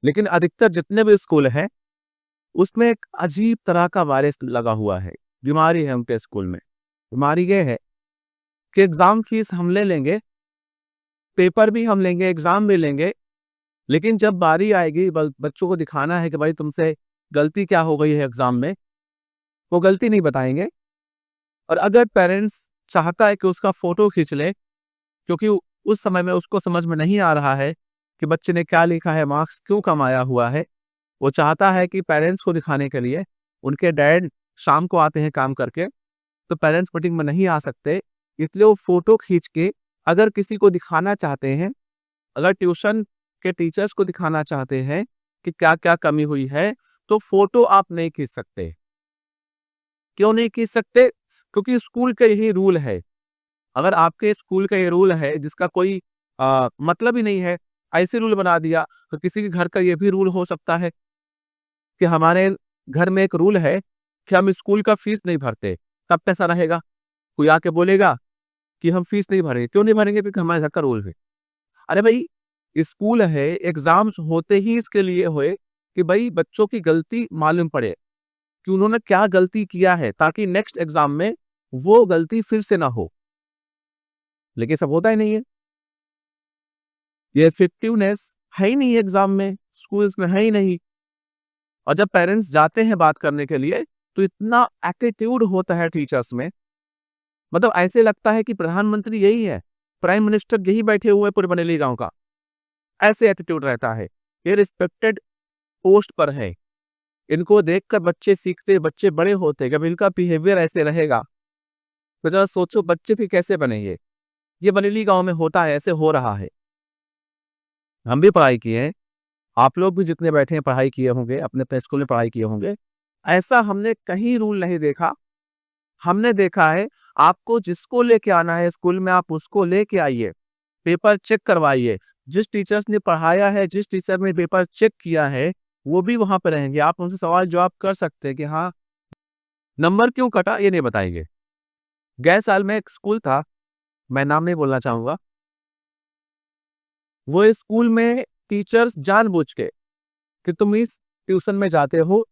लेकिन अधिकतर जितने भी स्कूल हैं, उसमें एक अजीब तरह का वायरस लगा हुआ है, बीमारी है उनके स्कूल में। बीमारी ये है कि एग्ज़ाम फीस हम ले लेंगे, पेपर भी हम लेंगे, एग्ज़ाम भी लेंगे, लेकिन जब बारी आएगी बच्चों को दिखाना है कि भाई तुमसे गलती क्या हो गई है एग्ज़ाम में, वो गलती नहीं बताएँगे। और अगर पेरेंट्स चाहता है कि उसका फ़ोटो खींच ले, क्योंकि उस समय में उसको समझ में नहीं आ रहा है कि बच्चे ने क्या लिखा है, मार्क्स क्यों कम आया हुआ है। वो चाहता है कि पेरेंट्स को दिखाने के लिए, उनके डैड शाम को आते हैं काम करके, तो पेरेंट्स मीटिंग में नहीं आ सकते, इसलिए वो फ़ोटो खींच के अगर किसी को दिखाना चाहते हैं, अगर ट्यूशन के टीचर्स को दिखाना चाहते हैं कि क्या-क्या कमी हुई है, तो फ़ोटो आप नहीं खींच सकते। क्यों नहीं खींच सकते? क्योंकि स्कूल का यही रूल है। अगर आपके स्कूल का ये रूल है जिसका कोई मतलब ही नहीं है, ऐसे रूल बना दिया, तो किसी के घर का ये भी रूल हो सकता है कि हमारे घर में एक रूल है कि हम स्कूल का फीस नहीं भरते, तब कैसा रहेगा? कोई आके बोलेगा कि हम फीस नहीं भरेंगे, क्यों नहीं भरेंगे? क्योंकि हमारे घर का रूल है। अरे भाई, स्कूल है, एग्ज़ाम्स होते ही इसके लिए हुए कि भाई बच्चों की गलती मालूम पड़े कि उन्होंने क्या गलती किया है, ताकि नेक्स्ट एग्ज़ाम में वो गलती फिर से ना हो। लेकिन सब होता ही नहीं है। ये इफेक्टिवनेस है ही नहीं एग्ज़ाम में, स्कूल्स में है ही नहीं। और जब पेरेंट्स जाते हैं बात करने के लिए, तो इतना एटीट्यूड होता है टीचर्स में, मतलब ऐसे लगता है कि प्रधानमंत्री यही है, प्राइम मिनिस्टर यही बैठे हुए हैं पूरे बरेली गाँव का, ऐसे एटीट्यूड रहता है। ये रिस्पेक्टेड पोस्ट पर है, इनको देखकर बच्चे सीखते, बच्चे बड़े होते, जब इनका बिहेवियर ऐसे रहेगा, तो ज़रा सोचो बच्चे फिर कैसे बनेंगे? ये बरेली गाँव में होता है, ऐसे हो रहा है। हम भी पढ़ाई किए हैं, आप लोग भी जितने बैठे हैं पढ़ाई किए होंगे, अपने-अपने स्कूल में पढ़ाई किए होंगे। ऐसा हमने कहीं रूल नहीं देखा। हमने देखा है आपको जिसको लेके आना है स्कूल में आप उसको लेके आइए, पेपर चेक करवाइए। जिस टीचर्स ने पढ़ाया है, जिस टीचर ने पेपर चेक किया है, वो भी वहाँ पे रहेंगे। आप उनसे सवाल-जवाब कर सकते हैं कि हाँ, नंबर क्यों कटा ये नहीं बताएँगे। गए साल में एक स्कूल था, मैं नाम नहीं बोलना चाहूँगा। वो स्कूल में टीचर्स जानबूझ के कि तुम इस ट्यूशन में जाते हो,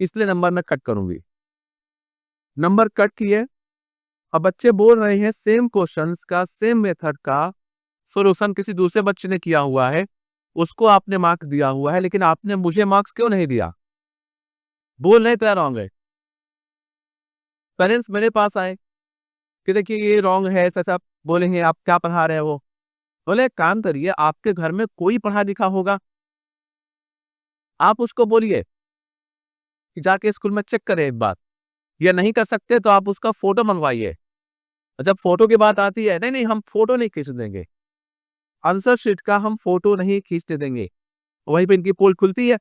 इसलिए नंबर मैं कट करूँगी। नंबर कट किए, अब बच्चे बोल रहे हैं सेम क्वेश्चंस का, सेम मेथड का सॉल्यूशन किसी दूसरे बच्चे ने किया हुआ है, उसको आपने मार्क्स दिया हुआ है, लेकिन आपने मुझे मार्क्स क्यों नहीं दिया? बोल रहे तेरा रॉन्ग है। पेरेंट्स मेरे पास आए कि देखिए ये रॉन्ग है, ऐसा-ऐसा बोलेंगे, आप क्या पढ़ा रहे हो? बोले एक काम करिए, आपके घर में कोई पढ़ा-लिखा होगा, आप उसको बोलिए कि जाके स्कूल में चेक करे एक बार, या नहीं कर सकते तो आप उसका फ़ोटो मँगवाइए। और जब फ़ोटो की बात आती है, नहीं, नहीं हम फ़ोटो नहीं खींच देंगे, आंसर शीट का हम फ़ोटो नहीं खींचने देंगे। वहीं पे इनकी पोल खुलती है।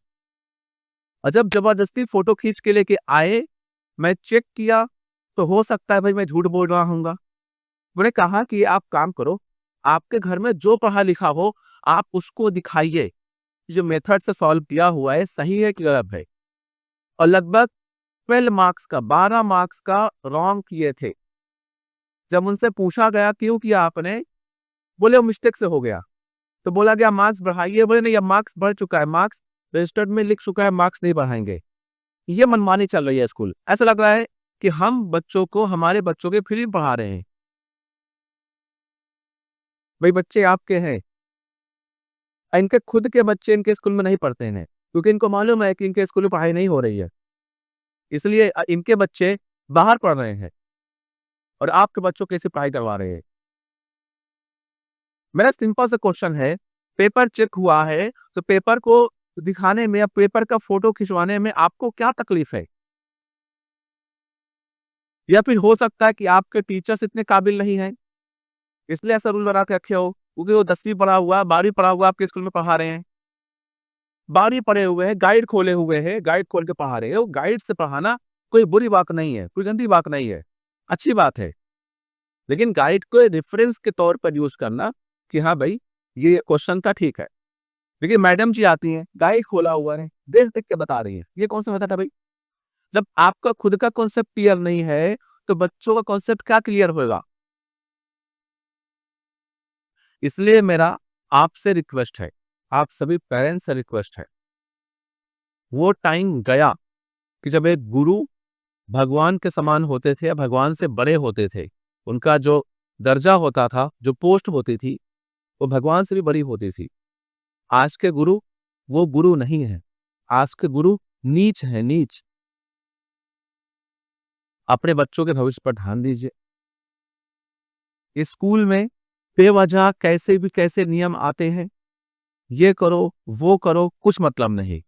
और जब ज़बरदस्ती फ़ोटो खींच के लेके आए, मैं चेक किया, तो हो सकता है भाई मैं झूठ बोल रहा होऊँगा। मैंने कहा कि आप काम करो, आपके घर में जो पढ़ा-लिखा हो, आप उसको दिखाइए, जो मेथड से सॉल्व किया हुआ है, सही है कि गलत है। और लगभग 12 मार्क्स का, 12 मार्क्स का रॉन्ग किए थे। जब उनसे पूछा गया क्यों किया आपने? बोले वो मिस्टेक से हो गया। तो बोला गया मार्क्स बढ़ाइए, बोले नहीं अब मार्क्स बढ़ चुका है, मार्क्स रजिस्टर्ड में लिख चुका है, मार्क्स नहीं बढ़ाएँगे। ये मनमानी चल रही है स्कूल। ऐसा लग रहा है कि हम बच्चों को, हमारे बच्चों के फ्री में पढ़ा रहे हैं। भई बच्चे आपके हैं, इनके खुद के बच्चे इनके स्कूल में नहीं पढ़ते हैं, क्योंकि इनको मालूम है कि इनके स्कूल में पढ़ाई नहीं हो रही है। इसलिए इनके बच्चे बाहर पढ़ रहे हैं और आपके बच्चों को कैसे पढ़ाई करवा रहे हैं। मेरा सिंपल सा क्वेश्चन है, पेपर चेक हुआ है, तो पेपर को दिखाने में या पेपर का फ़ोटो खिंचवाने में आपको क्या तकलीफ है? या फिर हो सकता है कि आपके टीचर्स इतने काबिल नहीं हैं, इसलिए ऐसा रूल बना के रखे हो, क्योंकि वो 10वीं पढ़ा हुआ, 12वीं पढ़ा हुआ आपके स्कूल में पढ़ा रहे हैं। 12वीं पढ़े हुए हैं, गाइड खोले हुए हैं, गाइड खोल के पढ़ा रहे हो। गाइड से पढ़ाना कोई बुरी बात नहीं है, कोई गंदी बात नहीं है, अच्छी बात है। लेकिन गाइड को रेफरेंस के तौर पर यूज़ करना कि हाँ भाई, ये क्वेश्चन था ठीक है। लेकिन मैडम जी आती हैं, गाइड खोला हुआ है, देख-देख के बता रही हैं। ये कौन-सा मेथड है भाई? जब आपका खुद का कॉन्सेप्ट क्लियर नहीं है, तो बच्चों का कॉन्सेप्ट क्या क्लियर होगा? इसलिए मेरा आपसे रिक्वेस्ट है, आप सभी पेरेंट्स से रिक्वेस्ट है, वो टाइम गया कि जब एक गुरु भगवान के समान होते थे या भगवान से बड़े होते थे। उनका जो दर्जा होता था, जो पोस्ट होती थी, वो भगवान से भी बड़ी होती थी। आज के गुरु वो गुरु नहीं है। आज के गुरु नीच है, नीच। अपने बच्चों के भविष्य पर ध्यान दीजिए। स्कूल में बेवजह कैसे नियम आते हैं, ये करो वो करो, कुछ मतलब नहीं।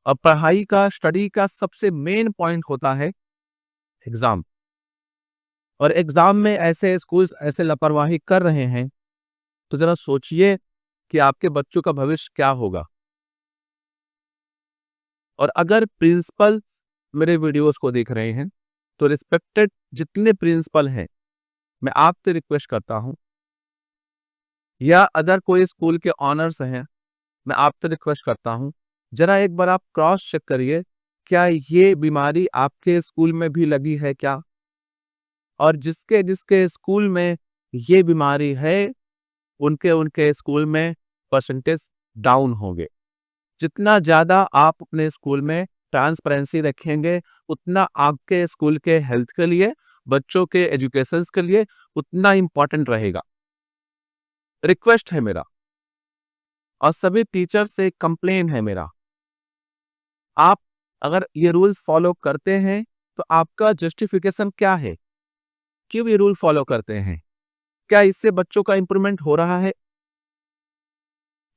और पढ़ाई का, स्टडी का सबसे मेन पॉइंट होता है एग्जाम। और एग्जाम में ऐसे स्कूल्स ऐसे लापरवाही कर रहे हैं, तो जरा सोचिए कि आपके बच्चों का भविष्य क्या होगा। और अगर प्रिंसिपल मेरे वीडियोस को देख रहे हैं, तो रिस्पेक्टेड जितने प्रिंसिपल हैं, मैं आपसे रिक्वेस्ट करता हूं, या अदर कोई स्कूल के ऑनर्स हैं, मैं आपसे रिक्वेस्ट करता हूं, जरा एक बार आप क्रॉस चेक करिए, क्या ये बीमारी आपके स्कूल में भी लगी है क्या? और जिसके जिसके स्कूल में ये बीमारी है, उनके उनके स्कूल में परसेंटेज डाउन होंगे। जितना ज्यादा आप अपने स्कूल में ट्रांसपेरेंसी रखेंगे, उतना आपके स्कूल के हेल्थ के लिए, बच्चों के एजुकेशन के लिए उतना इंपॉर्टेंट रहेगा। रिक्वेस्ट है मेरा, और सभी टीचर से कंप्लेन है मेरा, आप अगर ये रूल्स फॉलो करते हैं तो आपका जस्टिफिकेशन क्या है? क्यों ये रूल फॉलो करते हैं? क्या इससे बच्चों का इंप्रूवमेंट हो रहा है?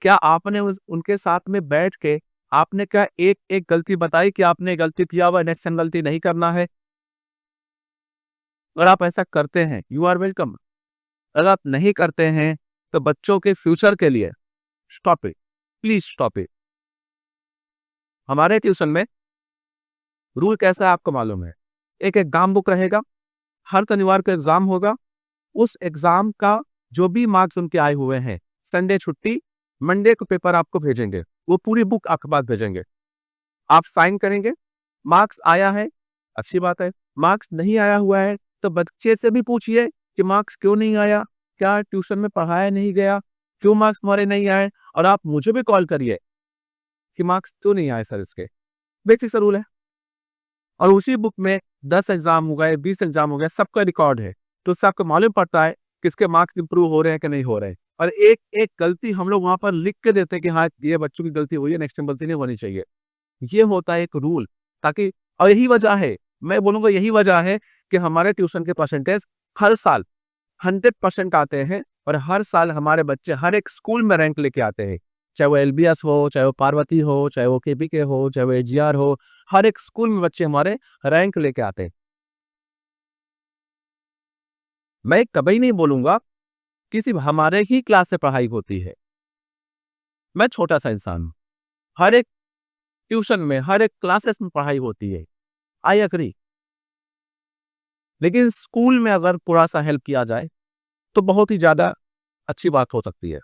क्या आपने उनके साथ में बैठ के आपने क्या एक एक गलती बताई कि आपने गलती किया हुआ, नेक्स्ट टाइम गलती नहीं करना है? अगर आप ऐसा करते हैं, यू आर वेलकम। अगर आप नहीं करते हैं, तो बच्चों के फ्यूचर के लिए stop it, please stop it. हमारे ट्यूशन में रूल कैसा है आपको मालूम है? एक एग्जाम बुक रहेगा, हर शनिवार को एग्जाम होगा। उस एग्जाम का जो भी मार्क्स उनके आए हुए हैं, संडे छुट्टी, मंडे को पेपर आपको भेजेंगे, वो पूरी बुक आपके पास भेजेंगे। आप साइन करेंगे, मार्क्स आया है, अच्छी बात है। मार्क्स नहीं आया हुआ है, तो बच्चे से भी पूछिए कि मार्क्स क्यों नहीं आया, क्या ट्यूशन में पढ़ाया नहीं गया, क्यों मार्क्स हमारे नहीं आए। और आप मुझे भी कॉल करिए कि मार्क्स क्यों नहीं आए सर इसके। बेसिक सा रूल है। और उसी बुक में 10 एग्जाम हो गए, 20 एग्जाम हो गए, सबका रिकॉर्ड है। तो उससे आपको मालूम पड़ता है किसके मार्क्स इंप्रूव हो रहे हैं कि नहीं हो रहे हैं। और एक एक गलती हम लोग वहां पर लिख के देते हैं कि हाँ, ये बच्चों की गलती हुई है, नेक्स्ट टाइम गलती नहीं होनी चाहिए। ये होता है एक रूल, ताकि, और यही वजह है, मैं बोलूंगा यही वजह है कि हमारे ट्यूशन के परसेंटेज हर साल 100% आते हैं। और हर साल हमारे बच्चे हर एक स्कूल में रैंक लेके आते हैं, चाहे वो एलबीएस हो, चाहे वो पार्वती हो, चाहे वो केपीके हो, चाहे वो एजीआर हो। हर एक स्कूल में बच्चे हमारे रैंक लेके आते हैं। मैं कभी नहीं बोलूंगा कि सिर्फ हमारे ही क्लास से पढ़ाई होती है। मैं छोटा सा इंसान हूं, हर एक ट्यूशन में, हर एक क्लासेस में पढ़ाई होती है, आई अग्री। लेकिन स्कूल में अगर थोड़ा सा हेल्प किया जाए, तो बहुत ही ज्यादा अच्छी बात हो सकती है।